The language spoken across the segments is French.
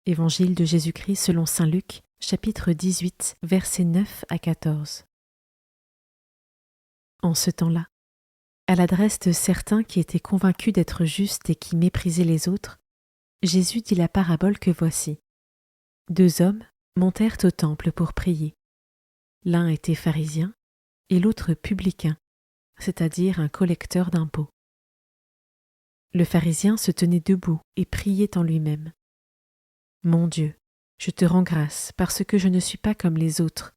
Évangile de Jésus-Christ selon saint Luc, chapitre 18, versets 9 à 14. En ce temps-là, à l'adresse de certains qui étaient convaincus d'être justes et qui méprisaient les autres, Jésus dit la parabole que voici. 2 hommes montèrent au temple pour prier. L'un était pharisien et l'autre publicain, c'est-à-dire un collecteur d'impôts. Le pharisien se tenait debout et priait en lui-même. « Mon Dieu, je te rends grâce parce que je ne suis pas comme les autres.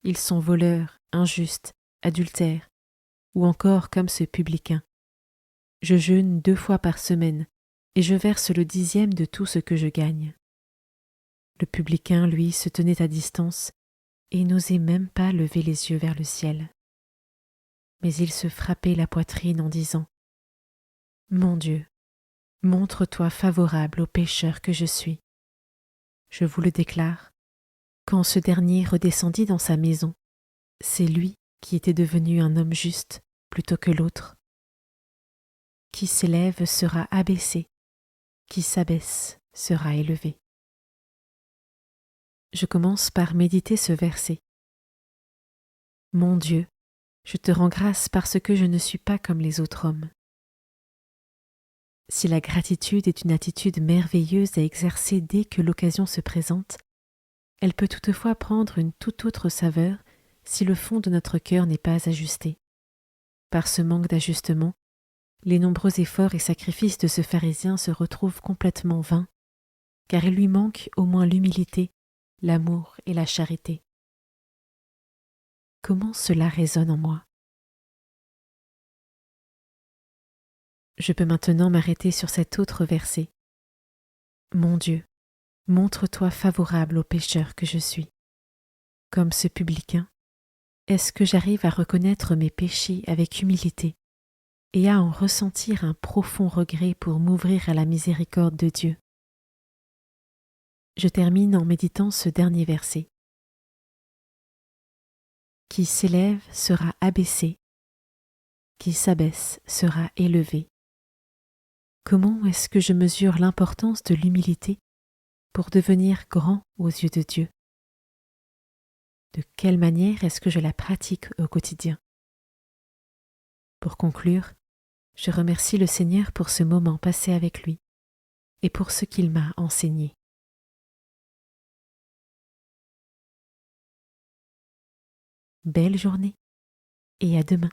Ils sont voleurs, injustes, adultères, ou encore comme ce publicain. Je jeûne 2 fois par semaine et je verse le 10e de tout ce que je gagne. » Le publicain, lui, se tenait à distance et n'osait même pas lever les yeux vers le ciel. Mais il se frappait la poitrine en disant « Mon Dieu, montre-toi favorable au pécheur que je suis. » Je vous le déclare, quand ce dernier redescendit dans sa maison, c'est lui qui était devenu un homme juste plutôt que l'autre. Qui s'élève sera abaissé, qui s'abaisse sera élevé. Je commence par méditer ce verset. Mon Dieu, je te rends grâce parce que je ne suis pas comme les autres hommes. Si la gratitude est une attitude merveilleuse à exercer dès que l'occasion se présente, elle peut toutefois prendre une toute autre saveur si le fond de notre cœur n'est pas ajusté. Par ce manque d'ajustement, les nombreux efforts et sacrifices de ce pharisien se retrouvent complètement vains, car il lui manque au moins l'humilité, l'amour et la charité. Comment cela résonne en moi? Je peux maintenant m'arrêter sur cet autre verset. Mon Dieu, montre-toi favorable au pécheur que je suis. Comme ce publicain, est-ce que j'arrive à reconnaître mes péchés avec humilité et à en ressentir un profond regret pour m'ouvrir à la miséricorde de Dieu? Je termine en méditant ce dernier verset. Qui s'élève sera abaissé, qui s'abaisse sera élevé. Comment est-ce que je mesure l'importance de l'humilité pour devenir grand aux yeux de Dieu? De quelle manière est-ce que je la pratique au quotidien? Pour conclure, je remercie le Seigneur pour ce moment passé avec lui et pour ce qu'il m'a enseigné. Belle journée et à demain.